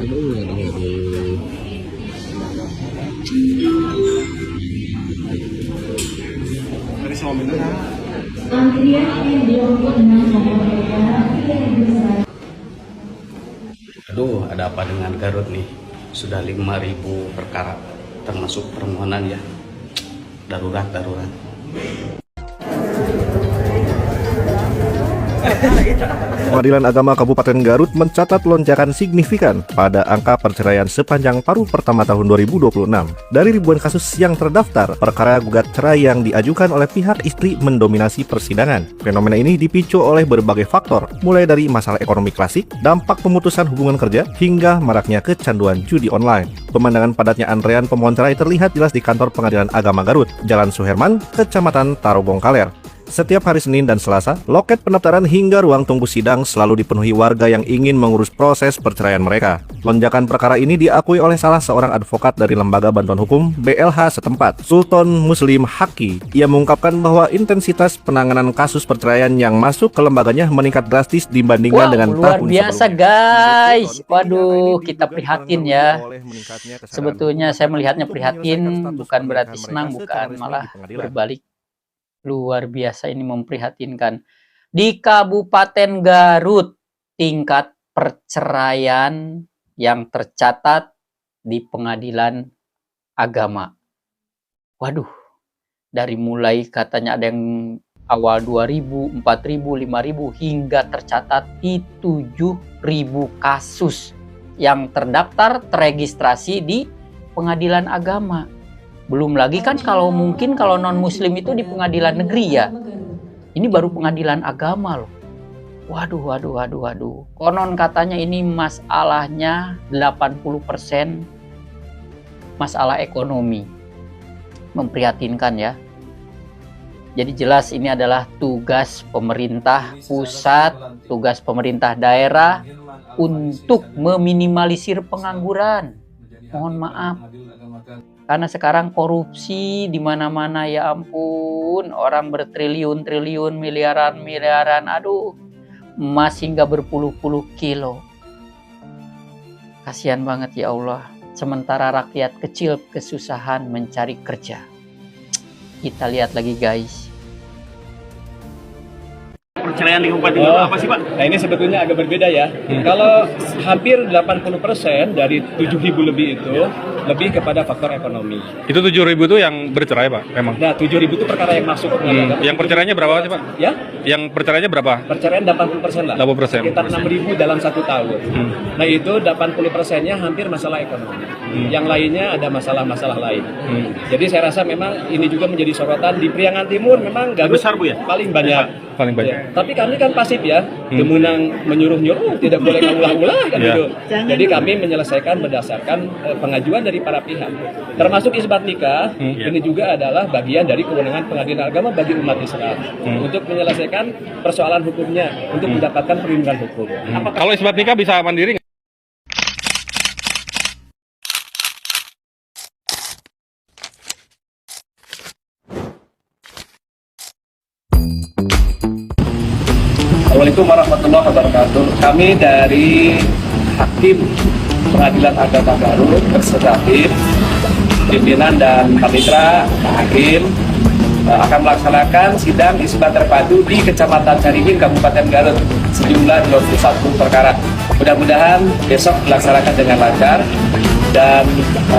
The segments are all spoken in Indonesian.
Aduh, aduh, aduh. Dari suami itu. Aduh, ada apa dengan Garut nih? Sudah 5.000 perkara, termasuk permohonan ya. Darurat, darurat. Pengadilan Agama Kabupaten Garut mencatat lonjakan signifikan pada angka perceraian sepanjang paruh pertama tahun 2026. Dari ribuan kasus yang terdaftar, perkara gugat cerai yang diajukan oleh pihak istri mendominasi persidangan. Fenomena ini dipicu oleh berbagai faktor, mulai dari masalah ekonomi klasik, dampak pemutusan hubungan kerja, hingga maraknya kecanduan judi online. Pemandangan padatnya antrean pemohon cerai terlihat jelas di kantor Pengadilan Agama Garut, Jalan Suherman, Kecamatan Tarogong Kaler. Setiap hari Senin dan Selasa, loket pendaftaran hingga ruang tunggu sidang selalu dipenuhi warga yang ingin mengurus proses perceraian mereka. Lonjakan perkara ini diakui oleh salah seorang advokat dari Lembaga Bantuan Hukum BLH setempat, Sultan Muslim Haki. Ia mengungkapkan bahwa intensitas penanganan kasus perceraian yang masuk ke lembaganya meningkat drastis dibandingkan dengan luar tahun biasa sebelumnya. guys. Sultan, Waduh, ini kita diduga prihatin dipengaruhi ya. oleh meningkatnya kesadaran Sebetulnya hukum saya melihatnya untuk prihatin, menyelesaikan status bukan berarti pernikahan senang, mereka secara bukan, resmi malah di pengadilan. berbalik. Luar biasa, ini memprihatinkan. Di Kabupaten Garut, tingkat perceraian yang tercatat di Pengadilan Agama. Waduh, dari mulai katanya ada yang awal 2.000, 4.000, 5.000 hingga tercatat di 7.000 kasus yang terdaftar terregistrasi di Pengadilan Agama. Belum lagi kan kalau mungkin kalau non muslim itu di pengadilan negeri ya. Ini baru pengadilan agama loh. Waduh, waduh, waduh, waduh. Konon katanya ini masalahnya 80% masalah ekonomi. Memprihatinkan ya. Jadi jelas ini adalah tugas pemerintah pusat, tugas pemerintah daerah untuk meminimalisir pengangguran. Mohon maaf. Karena sekarang korupsi di mana-mana, ya ampun, orang bertriliun-triliun, miliaran-miliaran, aduh, emas hingga berpuluh-puluh kilo. Kasihan banget ya Allah. Sementara rakyat kecil kesusahan mencari kerja. Kita lihat lagi guys. Perceraian di Kabupaten Garut apa sih Pak? Nah ini sebetulnya agak berbeda ya. Kalau hampir 80% dari 7.000 lebih itu lebih kepada faktor ekonomi. Itu 7.000 itu yang bercerai Pak, emang? Nah 7.000 itu perkara yang masuk. Yang perceraiannya berapa sih Pak? Ya? Yang perceraiannya berapa? Perceraian 80% lah. 80%. Sekitar 6.000 dalam 1 tahun. Nah itu 80%-nya hampir masalah ekonomi. Yang lainnya ada masalah-masalah lain. Jadi saya rasa memang ini juga menjadi sorotan di Priangan Timur. Memang Garut Besar Bu ya? paling banyak. Paling banyak. Ya. Tapi kami kan pasif ya, Demunang menyuruh-nyuruh, tidak boleh ngulah-ngulah kan Ya. gitu. Jadi kami menyelesaikan berdasarkan pengajuan dari para pihak. Termasuk isbat nikah, ini juga adalah bagian dari kewenangan Pengadilan Agama bagi umat Islam untuk menyelesaikan persoalan hukumnya, untuk mendapatkan perlindungan hukum. Kalau isbat nikah bisa mandiri nggak? Assalamualaikum warahmatullahi wabarakatuh. Kami dari Hakim Pengadilan Agama Garut beserta tim, pimpinan dan panitera Hakim akan melaksanakan sidang isbat terpadu di Kecamatan Caringin, Kabupaten Garut sejumlah 21 perkara. Mudah-mudahan besok dilaksanakan dengan lancar dan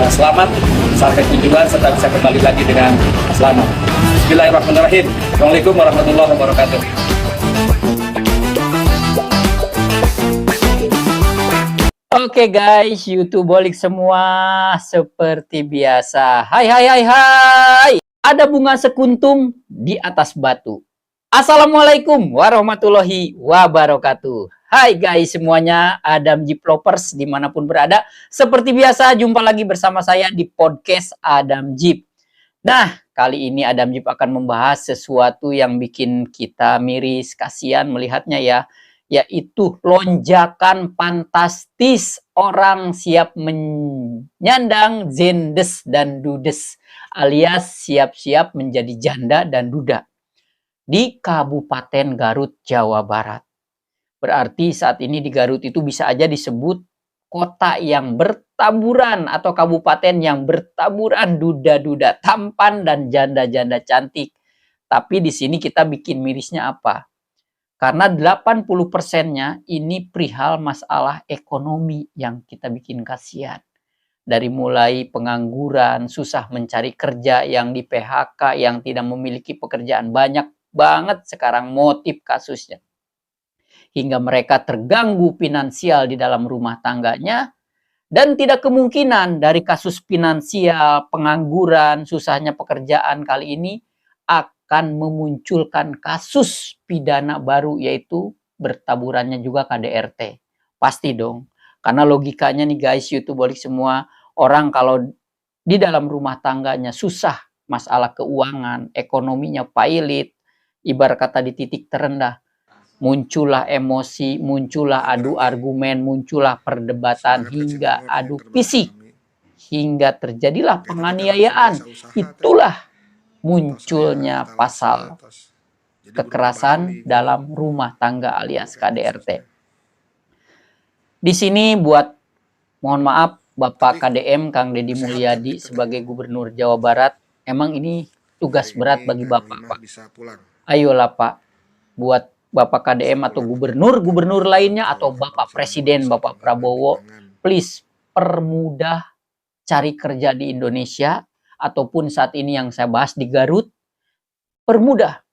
selamat sampai tujuan serta bisa kembali lagi dengan selamat. Bismillahirrahmanirrahim. Assalamualaikum warahmatullahi wabarakatuh. Oke guys, YouTubeolik semua, seperti biasa. Hai hai hai hai. Ada bunga sekuntum di atas batu. Assalamualaikum warahmatullahi wabarakatuh. Hai guys semuanya, Adam Jeep Lovers dimanapun berada. Seperti biasa, jumpa lagi bersama saya di podcast Adam Jeep. Nah, kali ini Adam Jeep akan membahas sesuatu yang bikin kita miris, kasihan melihatnya ya. Yaitu lonjakan fantastis orang siap menyandang zendes dan dudes, alias siap-siap menjadi janda dan duda di Kabupaten Garut, Jawa Barat. Berarti saat ini di Garut itu bisa aja disebut kota yang bertaburan atau kabupaten yang bertaburan duda-duda tampan dan janda-janda cantik. Tapi di sini kita bikin mirisnya apa? Karena 80%-nya ini perihal masalah ekonomi yang kita bikin kasihan. Dari mulai pengangguran, susah mencari kerja, yang di PHK, yang tidak memiliki pekerjaan. Banyak banget sekarang motif kasusnya. Hingga mereka terganggu finansial di dalam rumah tangganya. Dan tidak kemungkinan dari kasus finansial, pengangguran, susahnya pekerjaan kali ini akan memunculkan kasus pidana baru, yaitu bertaburannya juga KDRT. Pasti dong. Karena logikanya nih guys, YouTubeolik semua, orang kalau di dalam rumah tangganya susah, masalah keuangan, ekonominya pailit, ibarat kata di titik terendah, muncullah emosi, muncullah adu argumen, muncullah perdebatan hingga adu fisik, hingga terjadilah penganiayaan. Itulah munculnya pasal kekerasan dalam rumah tangga alias KDRT. Di sini mohon maaf Bapak KDM Kang Deddy Mulyadi sebagai Gubernur Jawa Barat, emang ini tugas berat bagi Bapak, Pak. Ayolah Pak, buat Bapak KDM atau gubernur-gubernur lainnya atau Bapak Presiden Bapak Prabowo, please permudah cari kerja di Indonesia. Ataupun saat ini yang saya bahas di Garut, permudah.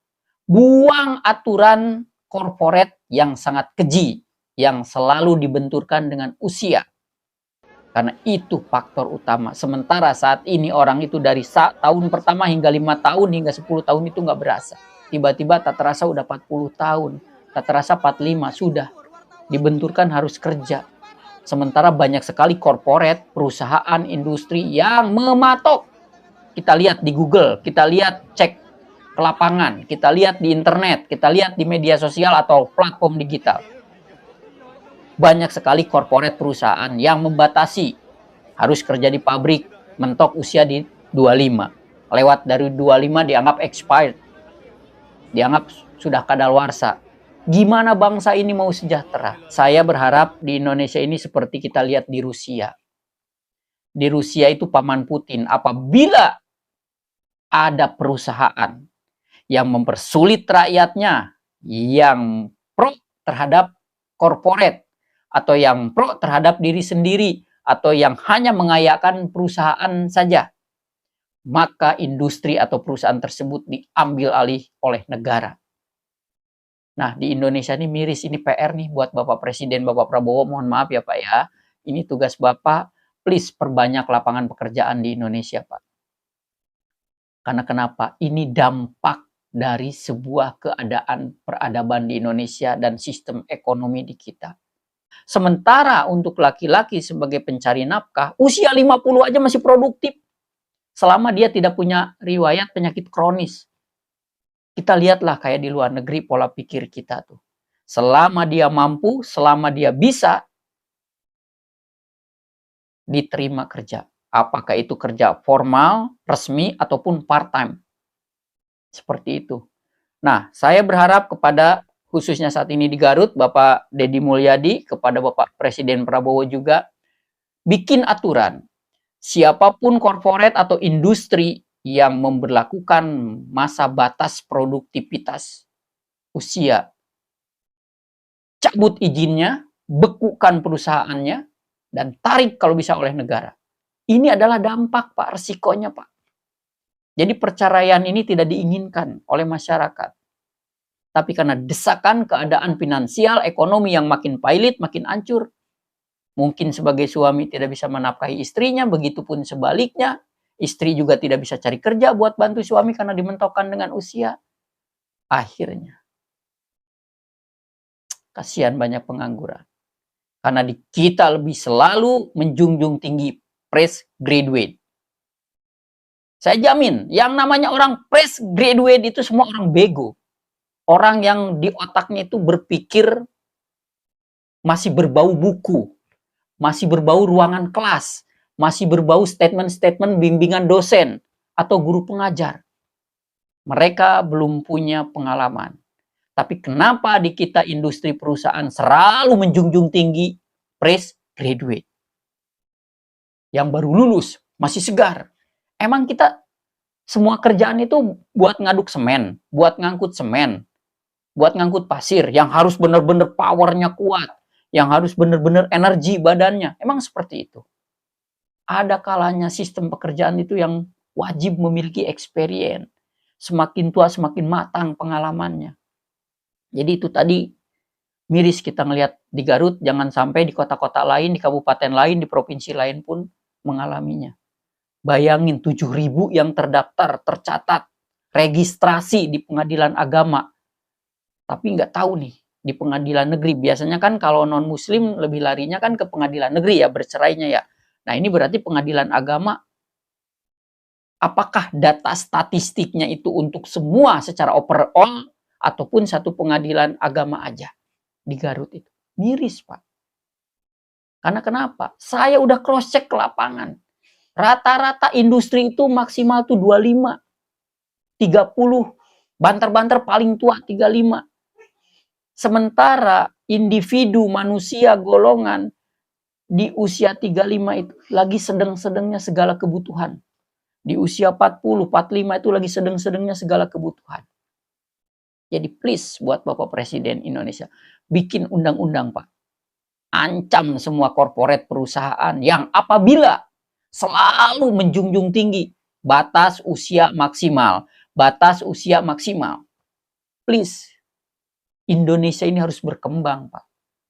Buang aturan korporat yang sangat keji, yang selalu dibenturkan dengan usia. Karena itu faktor utama. Sementara saat ini orang itu dari tahun pertama hingga 5 tahun, hingga 10 tahun itu nggak berasa. Tiba-tiba tak terasa udah 40 tahun, tak terasa 45, sudah. Dibenturkan harus kerja. Sementara banyak sekali korporat, perusahaan, industri yang mematok. Kita lihat di Google, kita lihat cek ke lapangan, kita lihat di internet, kita lihat di media sosial atau platform digital. Banyak sekali korporat perusahaan yang membatasi harus kerja di pabrik, mentok usia di 25. Lewat dari 25 dianggap expired, dianggap sudah kadaluarsa. Gimana bangsa ini mau sejahtera? Saya berharap di Indonesia ini seperti kita lihat di Rusia. Di Rusia itu Paman Putin, apabila ada perusahaan yang mempersulit rakyatnya, yang pro terhadap korporat, atau yang pro terhadap diri sendiri, atau yang hanya mengayakan perusahaan saja, maka industri atau perusahaan tersebut diambil alih oleh negara. Nah, di Indonesia ini miris, ini PR nih buat Bapak Presiden, Bapak Prabowo, mohon maaf ya Pak ya. Ini tugas Bapak, please perbanyak lapangan pekerjaan di Indonesia Pak. Karena kenapa? Ini dampak dari sebuah keadaan peradaban di Indonesia dan sistem ekonomi di kita. Sementara untuk laki-laki sebagai pencari nafkah, usia 50 aja masih produktif. Selama dia tidak punya riwayat penyakit kronis. Kita lihatlah kayak di luar negeri pola pikir kita tuh. Selama dia mampu, selama dia bisa, diterima kerja. Apakah itu kerja formal, resmi, ataupun part-time. Seperti itu. Nah, saya berharap kepada, khususnya saat ini di Garut, Bapak Deddy Mulyadi, kepada Bapak Presiden Prabowo juga, bikin aturan. Siapapun korporat atau industri yang memberlakukan masa batas produktivitas usia, cabut izinnya, bekukan perusahaannya, dan tarik kalau bisa oleh negara. Ini adalah dampak Pak, resikonya Pak. Jadi perceraian ini tidak diinginkan oleh masyarakat. Tapi karena desakan keadaan finansial, ekonomi yang makin pailit, makin hancur. Mungkin sebagai suami tidak bisa menafkahi istrinya, begitupun sebaliknya. Istri juga tidak bisa cari kerja buat bantu suami karena dimentokkan dengan usia. Akhirnya, kasihan banyak pengangguran. Karena kita lebih selalu menjunjung tinggi fresh graduate. Saya jamin, yang namanya orang fresh graduate itu semua orang bego. Orang yang di otaknya itu berpikir masih berbau buku, masih berbau ruangan kelas, masih berbau statement-statement bimbingan dosen atau guru pengajar. Mereka belum punya pengalaman. Tapi kenapa di kita industri perusahaan selalu menjunjung tinggi fresh graduate. Yang baru lulus, masih segar. Emang kita semua kerjaan itu buat ngaduk semen, buat ngangkut semen, buat ngangkut pasir, yang harus benar-benar powernya kuat, yang harus benar-benar energi badannya. Emang seperti itu? Ada kalanya sistem pekerjaan itu yang wajib memiliki experience. Semakin tua, semakin matang pengalamannya. Jadi itu tadi miris kita ngelihat di Garut, jangan sampai di kota-kota lain, di kabupaten lain, di provinsi lain pun mengalaminya. Bayangin 7.000 yang terdaftar, tercatat, registrasi di pengadilan agama. Tapi nggak tahu nih, di pengadilan negeri. Biasanya kan kalau non-muslim lebih larinya kan ke pengadilan negeri ya, bercerainya ya. Nah ini berarti pengadilan agama, apakah data statistiknya itu untuk semua secara overall, ataupun satu pengadilan agama aja di Garut itu. Miris, Pak. Karena kenapa? Saya udah cross check ke lapangan. Rata-rata industri itu maksimal tuh 25, 30, banter-banter paling tua 35. Sementara individu manusia golongan di usia 35 itu lagi sedang-sedangnya segala kebutuhan. Di usia 40, 45 itu lagi sedang-sedangnya segala kebutuhan. Jadi please buat Bapak Presiden Indonesia, bikin undang-undang, Pak. Ancam semua korporat perusahaan yang apabila selalu menjunjung tinggi batas usia maksimal, batas usia maksimal. Please, Indonesia ini harus berkembang, Pak.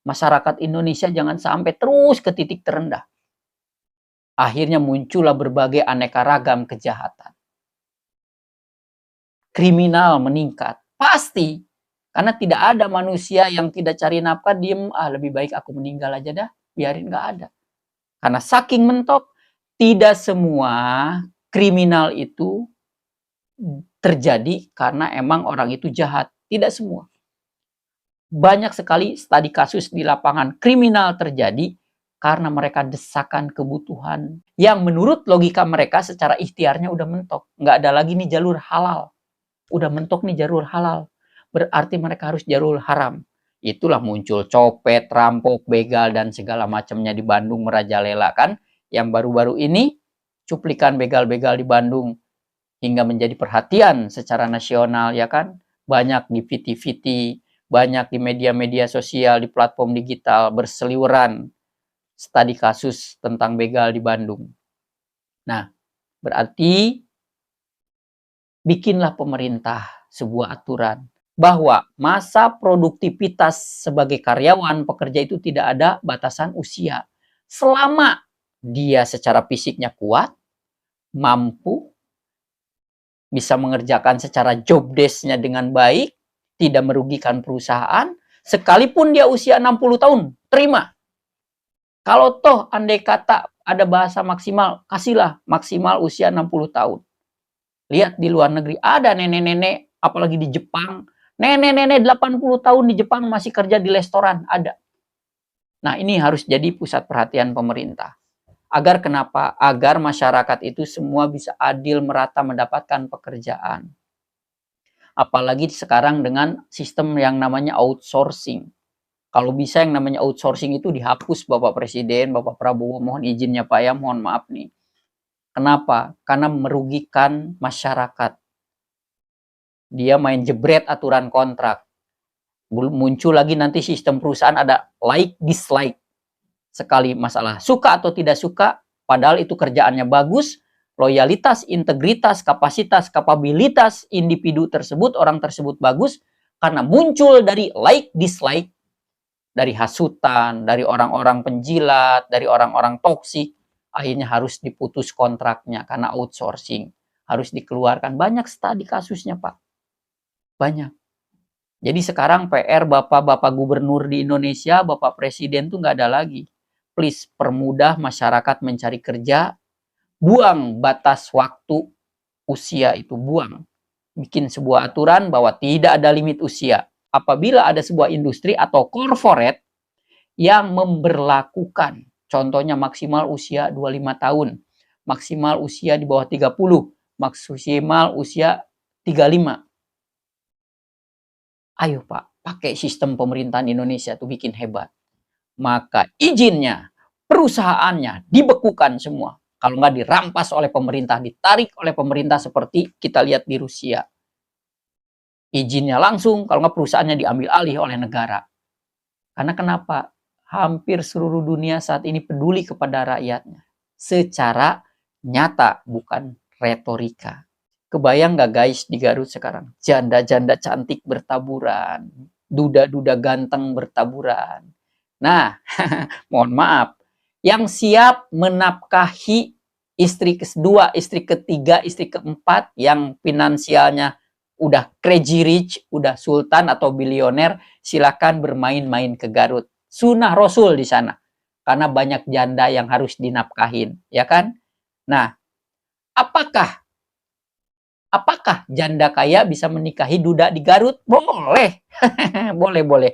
Masyarakat Indonesia jangan sampai terus ke titik terendah. Akhirnya muncullah berbagai aneka ragam kejahatan. Kriminal meningkat. Pasti. Karena tidak ada manusia yang tidak cari nafkah, diem, lebih baik aku meninggal aja dah, biarin gak ada. Karena saking mentok, tidak semua kriminal itu terjadi karena emang orang itu jahat. Tidak semua. Banyak sekali studi kasus di lapangan kriminal terjadi karena mereka desakan kebutuhan yang menurut logika mereka secara ikhtiarnya udah mentok. Nggak ada lagi nih jalur halal. Udah mentok nih jalur halal. Berarti mereka harus jalur haram. Itulah muncul copet, rampok, begal, dan segala macamnya di Bandung merajalela kan. Yang baru-baru ini cuplikan begal-begal di Bandung hingga menjadi perhatian secara nasional ya kan. Banyak di VT-VT, banyak di media-media sosial, di platform digital berseliweran studi kasus tentang begal di Bandung. Nah, berarti bikinlah pemerintah sebuah aturan bahwa masa produktivitas sebagai karyawan pekerja itu tidak ada batasan usia. Selama dia secara fisiknya kuat, mampu, bisa mengerjakan secara job desk-nya dengan baik, tidak merugikan perusahaan, sekalipun dia usia 60 tahun, terima. Kalau toh andai kata ada bahasa maksimal, kasihlah maksimal usia 60 tahun. Lihat di luar negeri, ada nenek-nenek, apalagi di Jepang, nenek-nenek 80 tahun di Jepang masih kerja di restoran, ada. Nah ini harus jadi pusat perhatian pemerintah. Agar kenapa? Agar masyarakat itu semua bisa adil merata mendapatkan pekerjaan. Apalagi sekarang dengan sistem yang namanya outsourcing. Kalau bisa yang namanya outsourcing itu dihapus Bapak Presiden, Bapak Prabowo, mohon izinnya Pak ya, mohon maaf nih. Kenapa? Karena merugikan masyarakat. Dia main jebret aturan kontrak. Muncul lagi nanti sistem perusahaan ada like, dislike. Sekali masalah suka atau tidak suka, padahal itu kerjaannya bagus, loyalitas, integritas, kapasitas, kapabilitas individu tersebut, orang tersebut bagus, karena muncul dari like, dislike, dari hasutan, dari orang-orang penjilat, dari orang-orang toksik, akhirnya harus diputus kontraknya karena outsourcing. Harus dikeluarkan. Banyak studi kasusnya, Pak. Banyak. Jadi sekarang PR Bapak-Bapak Gubernur di Indonesia, Bapak Presiden tuh nggak ada lagi. Please, permudah masyarakat mencari kerja, buang batas waktu usia itu, buang. Bikin sebuah aturan bahwa tidak ada limit usia. Apabila ada sebuah industri atau corporate yang memberlakukan, contohnya maksimal usia 25 tahun, maksimal usia di bawah 30, maksimal usia 35. Ayo Pak, pakai sistem pemerintahan Indonesia tuh bikin hebat. Maka izinnya perusahaannya dibekukan semua. Kalau nggak dirampas oleh pemerintah, ditarik oleh pemerintah seperti kita lihat di Rusia. Izinnya langsung, kalau nggak perusahaannya diambil alih oleh negara. Karena kenapa? Hampir seluruh dunia saat ini peduli kepada rakyatnya. Secara nyata, bukan retorika. Kebayang nggak guys di Garut sekarang? Janda-janda cantik bertaburan. Duda-duda ganteng bertaburan. Nah, mohon maaf. Yang siap menafkahi istri kedua, istri ketiga, istri keempat, yang finansialnya udah crazy rich, udah sultan atau bilioner, silakan bermain-main ke Garut. Sunnah Rasul di sana. Karena banyak janda yang harus dinafkahin, ya kan? Nah, apakah janda kaya bisa menikahi duda di Garut? Boleh. Boleh.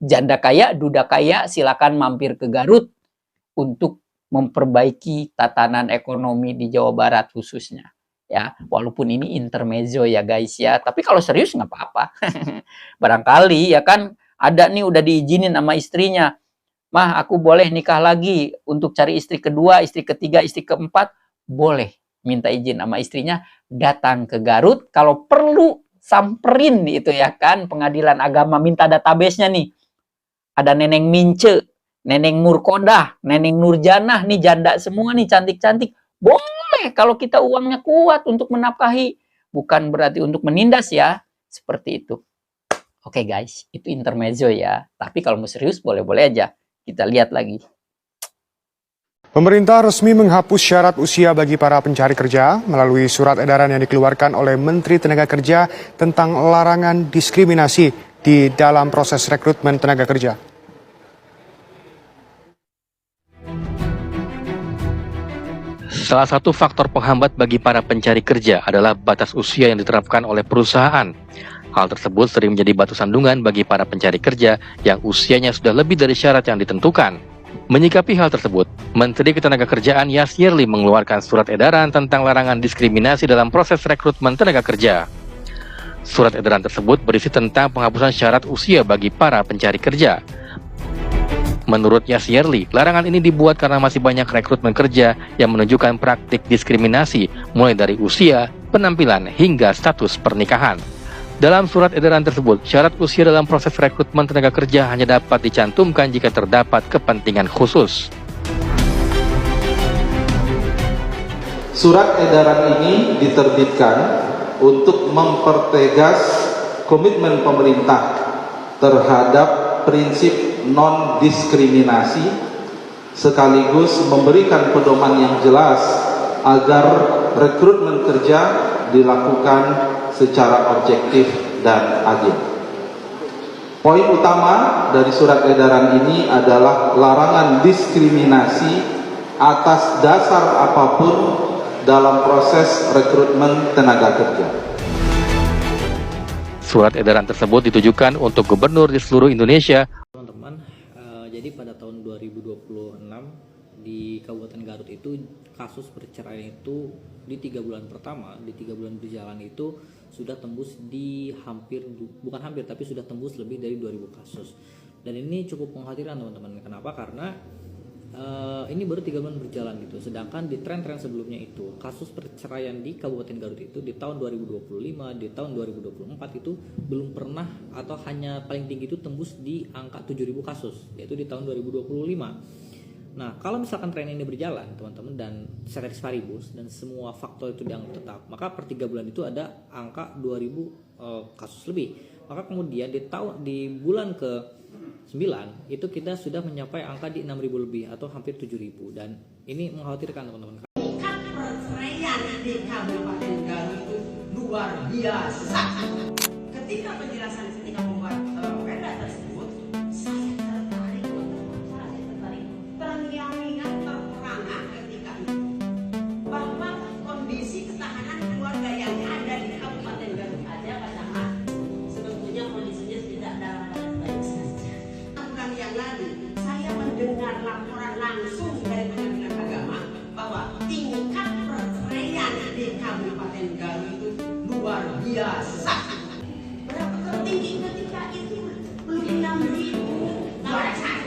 Janda kaya, duda kaya, silakan mampir ke Garut untuk memperbaiki tatanan ekonomi di Jawa Barat khususnya. Ya, walaupun ini intermezzo ya guys ya. Tapi kalau serius nggak apa-apa. Barangkali ya kan ada nih udah diizinin sama istrinya. Mah, aku boleh nikah lagi untuk cari istri kedua, istri ketiga, istri keempat. Boleh minta izin sama istrinya, datang ke Garut, kalau perlu samperin itu ya kan, pengadilan agama, minta database-nya nih. Ada Neneng Mince, Neneng Murkodah, Neneng Nurjanah, nih janda semua nih, cantik-cantik. Boleh kalau kita uangnya kuat untuk menafkahi. Bukan berarti untuk menindas ya, seperti itu. Oke guys, itu intermezzo ya. Tapi kalau mau serius, boleh-boleh aja. Kita lihat lagi. Pemerintah resmi menghapus syarat usia bagi para pencari kerja melalui surat edaran yang dikeluarkan oleh Menteri Tenaga Kerja tentang larangan diskriminasi di dalam proses rekrutmen tenaga kerja. Salah satu faktor penghambat bagi para pencari kerja adalah batas usia yang diterapkan oleh perusahaan. Hal tersebut sering menjadi batu sandungan bagi para pencari kerja yang usianya sudah lebih dari syarat yang ditentukan. Menyikapi hal tersebut, Menteri Ketenagakerjaan Yasirli mengeluarkan surat edaran tentang larangan diskriminasi dalam proses rekrutmen tenaga kerja. Surat edaran tersebut berisi tentang penghapusan syarat usia bagi para pencari kerja. Menurut Yasirli, larangan ini dibuat karena masih banyak rekrutmen kerja yang menunjukkan praktik diskriminasi mulai dari usia, penampilan, hingga status pernikahan. Dalam surat edaran tersebut, syarat usia dalam proses rekrutmen tenaga kerja hanya dapat dicantumkan jika terdapat kepentingan khusus. Surat edaran ini diterbitkan untuk mempertegas komitmen pemerintah terhadap prinsip non-diskriminasi sekaligus memberikan pedoman yang jelas agar rekrutmen kerja dilakukan secara objektif dan adil. Poin utama dari surat edaran ini adalah larangan diskriminasi atas dasar apapun dalam proses rekrutmen tenaga kerja. Surat edaran tersebut ditujukan untuk gubernur di seluruh Indonesia. Teman-teman, jadi pada tahun 2026 di Kabupaten Garut itu kasus perceraian itu di 3 bulan pertama, di 3 bulan berjalan itu sudah tembus di bukan hampir tapi sudah tembus lebih dari 2000 kasus. Dan ini cukup mengkhawatirkan teman-teman. Kenapa? Karena ini baru 3 bulan berjalan gitu. Sedangkan di tren-tren sebelumnya itu kasus perceraian di Kabupaten Garut itu di tahun 2025, di tahun 2024 itu belum pernah atau hanya paling tinggi itu tembus di angka 7.000 kasus, yaitu di tahun 2025. Nah, kalau misalkan tren ini berjalan, teman-teman, dan ceteris paribus dan semua faktor itu dianggap tetap, maka per 3 bulan itu ada angka 2.000 kasus lebih. Maka kemudian di bulan ke-9 itu kita sudah mencapai angka di 6.000 lebih atau hampir 7.000, dan ini mengkhawatirkan teman-teman. Tingkat perceraian di Kabupaten Garut itu luar biasa. Ketika penjelasan ketika membuat perda tersebut, saya tertarik terngiang-ngiang terperangah ketika itu bahwa kondisi ketahanan keluarga yang ada di Kabupaten Garut aja padahal sebetulnya kondisinya tidak dalam keadaan baik saja. Bukan yang lalu, saya mendengar laporan langsung dari Pengadilan Agama bahwa tingkat perceraian di Kabupaten Garut itu luar biasa. Berapa tertinggi ketika itu? Belum 6.000. Nah, saya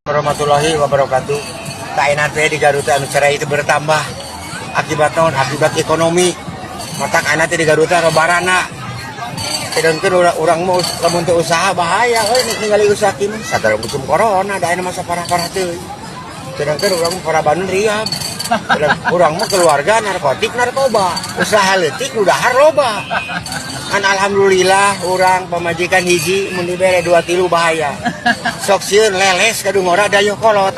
Warahmatullahi wabarakatuh. Kainan teh di Garut anu cerai itu bertambah akibat naon? Akibat ekonomi. Mata kainan teh di Garut robarana. Sedangkan orang mau lamun teu usaha bahaya euy ningali usaha kieu sadar musim corona da aya masa parah-parah teh. Sedangkan orang Prabanan riam. Orang mah keluarga narkotik narkoba, usaha leutik nu dahar loba. Kan alhamdulillah orang pamajikan hiji mun dibere 2-3 bahaya. Sok sieun leles ka ngora dayeuh kolot.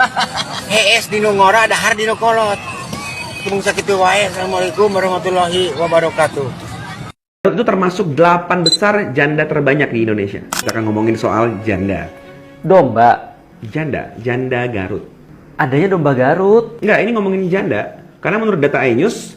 Hees dinu ngora dahar dinu kolot. Tumung sakitu wae. Assalamualaikum warahmatullahi wabarakatuh. Garut itu termasuk 8 besar janda terbanyak di Indonesia. Kita akan ngomongin soal janda. Domba. Janda Garut. Adanya domba Garut. Enggak, ini ngomongin janda. Karena menurut data iNews,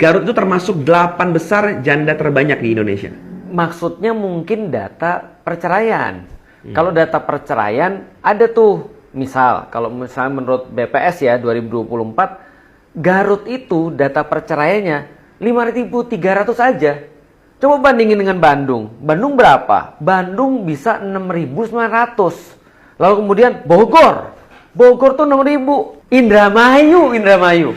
Garut itu termasuk 8 besar janda terbanyak di Indonesia. Maksudnya mungkin data perceraian. Kalau data perceraian ada tuh. Misal, kalau misalnya menurut BPS ya 2024, Garut itu data perceraiannya 5.300 aja. Coba bandingin dengan Bandung. Bandung berapa? Bandung bisa 6.900. Lalu kemudian Bogor tuh 6.000. Indramayu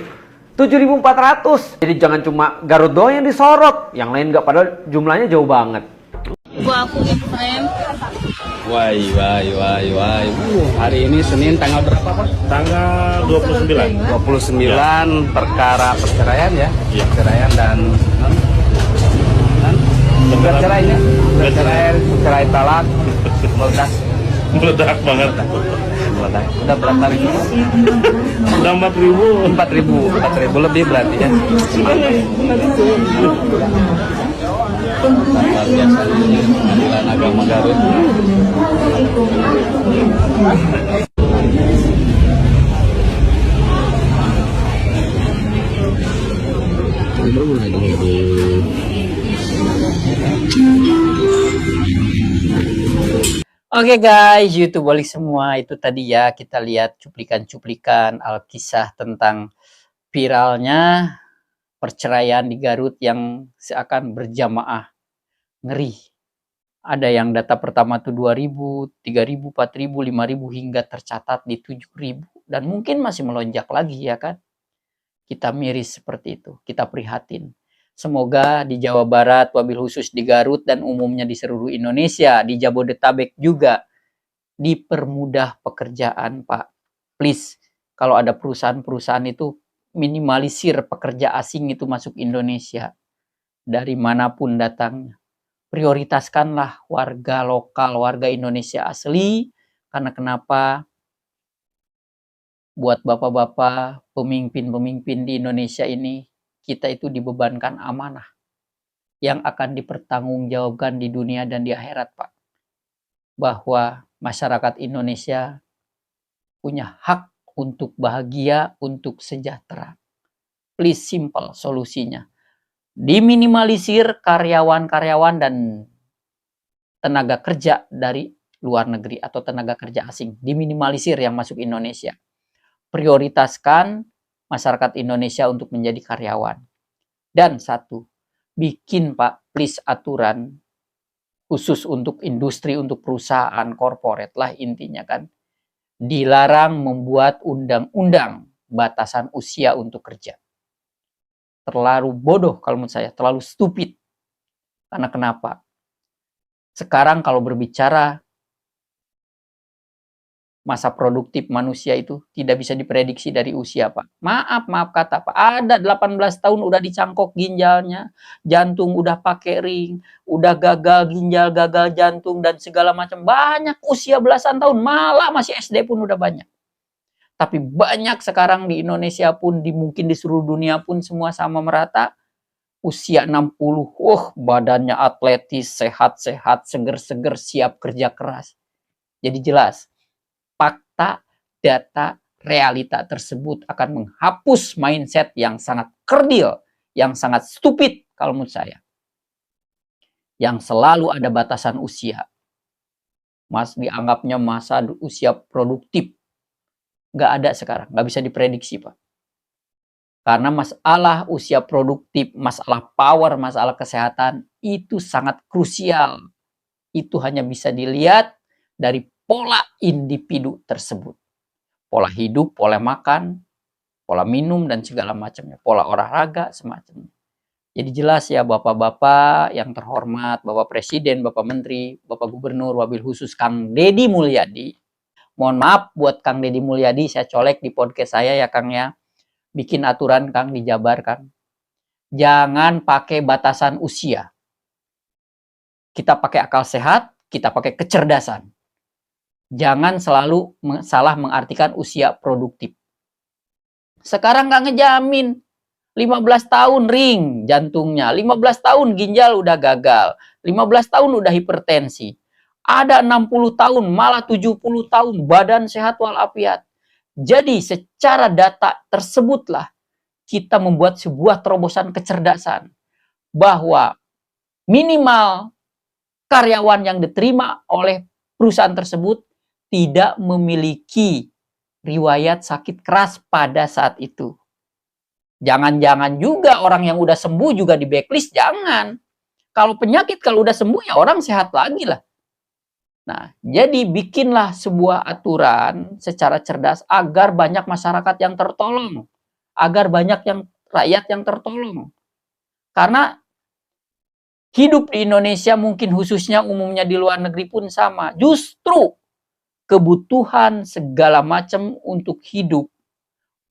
7.400. Jadi jangan cuma Garut doang yang disorot, yang lain nggak, padahal jumlahnya jauh banget. Gua aku FM. Hari ini Senin tanggal berapa, Pak? Tanggal 29. Perkara perceraian ya. Perceraian dan bercerai ya. Bercerai talak, Meledak banget. Udah berapa ribu? Udah 4.000. 4.000 lebih berarti ya. Luar biasa pengadilan agama Garut. Oke guys, YouTube balik semua. Itu tadi ya kita lihat cuplikan-cuplikan alkisah tentang viralnya perceraian di Garut yang seakan berjamaah. Ngeri. Ada yang data pertama tuh 2.000, 3.000, 4.000, 5.000 hingga tercatat di 7.000 dan mungkin masih melonjak lagi ya kan. Kita miris seperti itu, kita prihatin. Semoga di Jawa Barat, wabil khusus di Garut dan umumnya di seluruh Indonesia, di Jabodetabek juga dipermudah pekerjaan, Pak. Please, kalau ada perusahaan-perusahaan itu minimalisir pekerja asing itu masuk Indonesia dari manapun datangnya. Prioritaskanlah warga lokal, warga Indonesia asli. Karena kenapa? Buat bapak-bapak, pemimpin-pemimpin di Indonesia ini, kita itu dibebankan amanah yang akan dipertanggungjawabkan di dunia dan di akhirat, Pak. Bahwa masyarakat Indonesia punya hak untuk bahagia, untuk sejahtera. Please, simple solusinya. Diminimalisir karyawan-karyawan dan tenaga kerja dari luar negeri atau tenaga kerja asing. Diminimalisir yang masuk Indonesia. Prioritaskan masyarakat Indonesia untuk menjadi karyawan. Dan satu, bikin Pak, please aturan khusus untuk industri, untuk perusahaan, korporat lah intinya kan. Dilarang membuat undang-undang batasan usia untuk kerja. Terlalu bodoh kalau menurut saya, terlalu stupid. Karena kenapa? Sekarang kalau berbicara masa produktif manusia itu tidak bisa diprediksi dari usia, Pak. Maaf kata Pak. Ada 18 tahun udah dicangkok ginjalnya, jantung udah pakai ring, udah gagal ginjal, gagal jantung dan segala macam. Banyak usia belasan tahun, malah masih SD pun udah banyak. Tapi banyak sekarang di Indonesia pun, mungkin di seluruh dunia pun semua sama merata. Usia 60, badannya atletis, sehat-sehat, seger-seger, siap kerja keras. Jadi jelas, fakta, data, realita tersebut akan menghapus mindset yang sangat kerdil, yang sangat stupid kalau menurut saya. Yang selalu ada batasan usia. Dianggapnya masa usia produktif. Nggak ada sekarang, nggak bisa diprediksi, Pak. Karena masalah usia produktif, masalah power, masalah kesehatan, itu sangat krusial. Itu hanya bisa dilihat dari pola individu tersebut. Pola hidup, pola makan, pola minum, dan segala macamnya. Pola olahraga, semacamnya. Jadi jelas ya Bapak-Bapak yang terhormat, Bapak Presiden, Bapak Menteri, Bapak Gubernur, wabil khusus Kang Deddy Mulyadi. Mohon maaf buat Kang Deddy Mulyadi, saya colek di podcast saya ya Kang ya. Bikin aturan Kang dijabarkan. Jangan pakai batasan usia. Kita pakai akal sehat, kita pakai kecerdasan. Jangan selalu salah mengartikan usia produktif. Sekarang nggak ngejamin. 15 tahun ring jantungnya, 15 tahun ginjal udah gagal, 15 tahun udah hipertensi. Ada 60 tahun, malah 70 tahun badan sehat walafiat. Jadi secara data tersebutlah kita membuat sebuah terobosan kecerdasan bahwa minimal karyawan yang diterima oleh perusahaan tersebut tidak memiliki riwayat sakit keras pada saat itu. Jangan-jangan juga orang yang udah sembuh juga di backlist, jangan. Kalau penyakit kalau udah sembuh ya orang sehat lagi lah. Nah, jadi bikinlah sebuah aturan secara cerdas agar banyak masyarakat yang tertolong, agar banyak yang rakyat yang tertolong. Karena hidup di Indonesia mungkin khususnya umumnya di luar negeri pun sama. Justru kebutuhan segala macam untuk hidup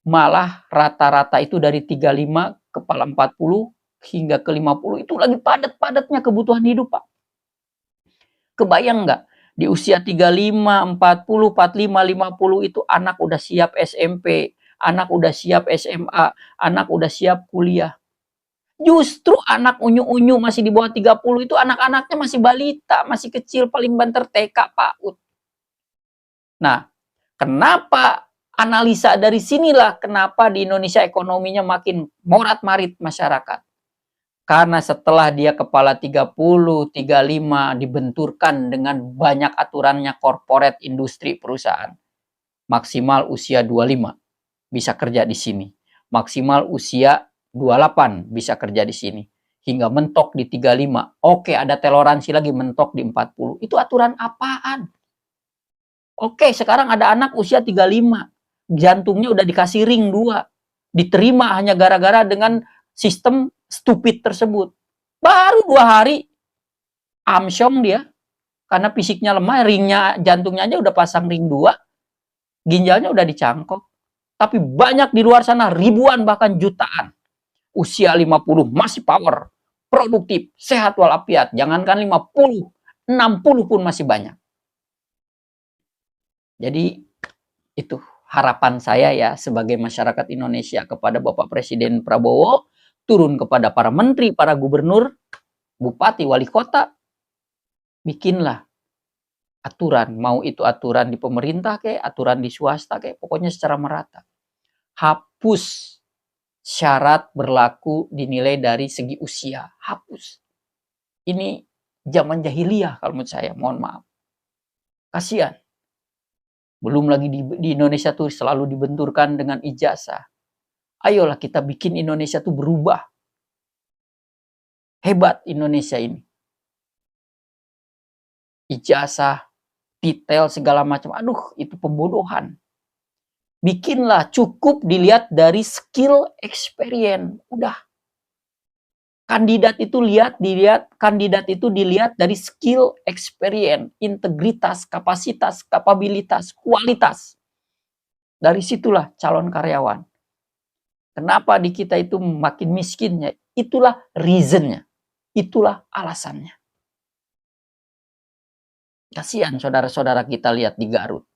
malah rata-rata itu dari 35 kepala 40 hingga ke 50 itu lagi padat-padatnya kebutuhan hidup, Pak. Kebayang nggak? Di usia 35, 40, 45, 50 itu anak udah siap SMP, anak udah siap SMA, anak udah siap kuliah. Justru anak unyu-unyu masih di bawah 30 itu anak-anaknya masih balita, masih kecil, paling banter TK, PAUD. Nah, kenapa? Analisa dari sinilah kenapa di Indonesia ekonominya makin morat-marit masyarakat. Karena setelah dia kepala 30, 35 dibenturkan dengan banyak aturannya corporate industri perusahaan. Maksimal usia 25 bisa kerja di sini. Maksimal usia 28 bisa kerja di sini. Hingga mentok di 35. Oke, ada toleransi lagi mentok di 40. Itu aturan apaan? Oke, sekarang ada anak usia 35. Jantungnya udah dikasih ring 2. Diterima hanya gara-gara dengan sistem stupid tersebut. Baru 2 hari amsyong dia. Karena fisiknya lemah, ringnya, jantungnya aja udah pasang ring 2. Ginjalnya udah dicangkok. Tapi banyak di luar sana, ribuan bahkan jutaan. Usia 50 masih power, produktif, sehat walafiat. Jangankan 50, 60 pun masih banyak. Jadi itu harapan saya ya sebagai masyarakat Indonesia kepada Bapak Presiden Prabowo, turun kepada para menteri, para gubernur, bupati, wali kota, bikinlah aturan, mau itu aturan di pemerintah kayak, aturan di swasta kayak, pokoknya secara merata. Hapus syarat berlaku dinilai dari segi usia, hapus. Ini zaman jahiliyah kalau menurut saya, mohon maaf. Kasihan. Belum lagi di Indonesia tuh selalu dibenturkan dengan ijazah. Ayolah kita bikin Indonesia tuh berubah. Hebat Indonesia ini. Ijazah, titel, segala macam. Aduh, itu pembodohan. Bikinlah, cukup dilihat dari skill experience. Udah. Kandidat itu dilihat dari skill, experience, integritas, kapasitas, kapabilitas, kualitas. Dari situlah calon karyawan. Kenapa di kita itu makin miskinnya? Itulah reasonnya. Itulah alasannya. Kasihan saudara-saudara kita lihat di Garut.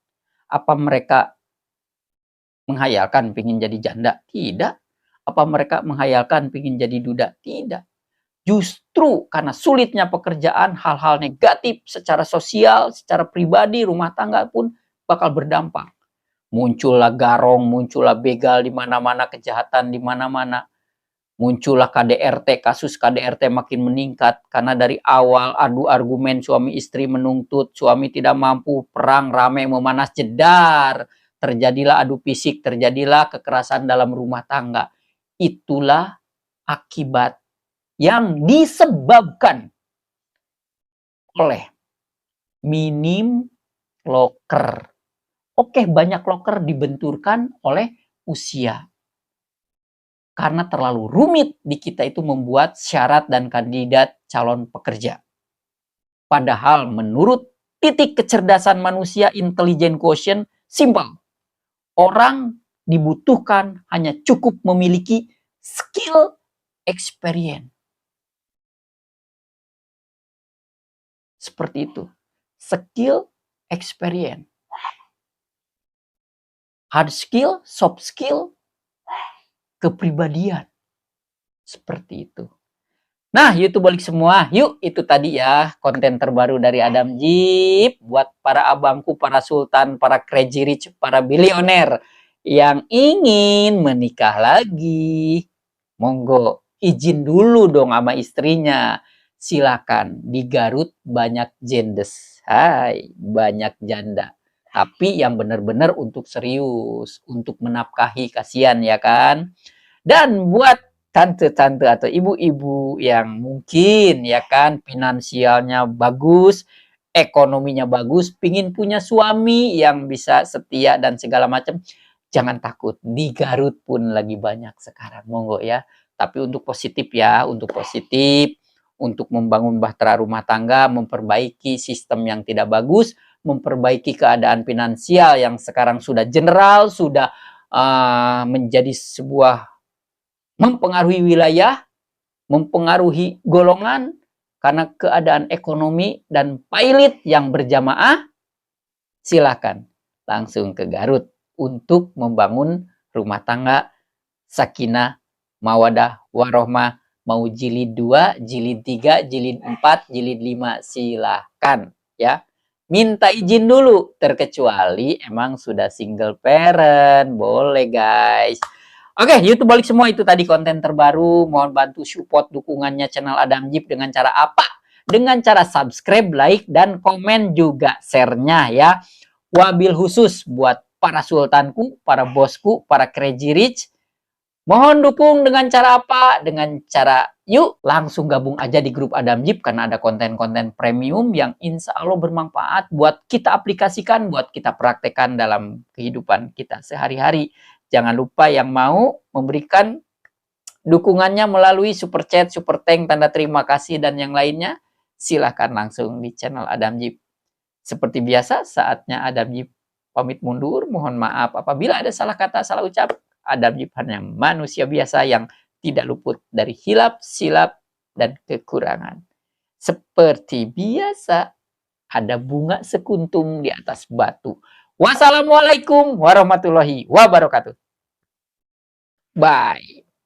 Apa mereka menghayalkan pengen jadi janda? Tidak. Apa mereka menghayalkan pengen jadi duda? Tidak. Justru karena sulitnya pekerjaan, hal-hal negatif secara sosial, secara pribadi, rumah tangga pun bakal berdampak. Muncullah garong, muncullah begal di mana-mana, kejahatan di mana-mana. Muncullah KDRT, kasus KDRT makin meningkat karena dari awal adu argumen suami istri menuntut, suami tidak mampu, perang ramai memanas, jedar. Terjadilah adu fisik, terjadilah kekerasan dalam rumah tangga. Itulah akibat yang disebabkan oleh minim loker. Oke, banyak loker dibenturkan oleh usia. Karena terlalu rumit di kita itu membuat syarat dan kandidat calon pekerja. Padahal menurut titik kecerdasan manusia intelligent quotient simple. Orang dibutuhkan hanya cukup memiliki skill experience. Seperti itu. Skill experience. Hard skill, soft skill, kepribadian. Seperti itu. Nah, YouTube balik semua. Yuk, itu tadi ya konten terbaru dari Adam Jeep buat para abangku, para sultan, para crazy rich, para bilioner yang ingin menikah lagi. Monggo, izin dulu dong sama istrinya. Silakan, di Garut banyak jendes. Hai, banyak janda. Tapi yang benar-benar untuk serius, untuk menafkahi, kasihan ya kan. Dan buat tante-tante atau ibu-ibu yang mungkin ya kan finansialnya bagus, ekonominya bagus, pingin punya suami yang bisa setia dan segala macam, jangan takut. Di Garut pun lagi banyak sekarang, monggo ya. Tapi untuk positif ya, untuk positif, untuk membangun bahtera rumah tangga, memperbaiki sistem yang tidak bagus, memperbaiki keadaan finansial yang sekarang sudah general, sudah menjadi sebuah mempengaruhi wilayah, mempengaruhi golongan karena keadaan ekonomi dan pilot yang berjamaah. Silakan langsung ke Garut untuk membangun rumah tangga sakinah, mawadah, warohmah, mau jilid 2, jilid 3, jilid 4, jilid 5, silakan ya. Minta izin dulu, terkecuali emang sudah single parent, boleh guys. Oke, YouTube balik semua, itu tadi konten terbaru. Mohon bantu support dukungannya channel Adam Jeep dengan cara apa? Dengan cara subscribe, like, dan komen juga share-nya ya. Wabil khusus buat para sultanku, para bosku, para crazy rich. Mohon dukung dengan cara apa? Dengan cara yuk langsung gabung aja di grup Adam Jeep karena ada konten-konten premium yang insya Allah bermanfaat buat kita aplikasikan, buat kita praktekkan dalam kehidupan kita sehari-hari. Jangan lupa yang mau memberikan dukungannya melalui super chat, super thank, tanda terima kasih dan yang lainnya, silahkan langsung di channel Adam Jeep. Seperti biasa, saatnya Adam Jeep pamit mundur. Mohon maaf apabila ada salah kata, salah ucap. Adam Jeep hanya manusia biasa yang tidak luput dari hilap, silap, dan kekurangan. Seperti biasa, ada bunga sekuntum di atas batu. Wassalamualaikum warahmatullahi wabarakatuh. Bye.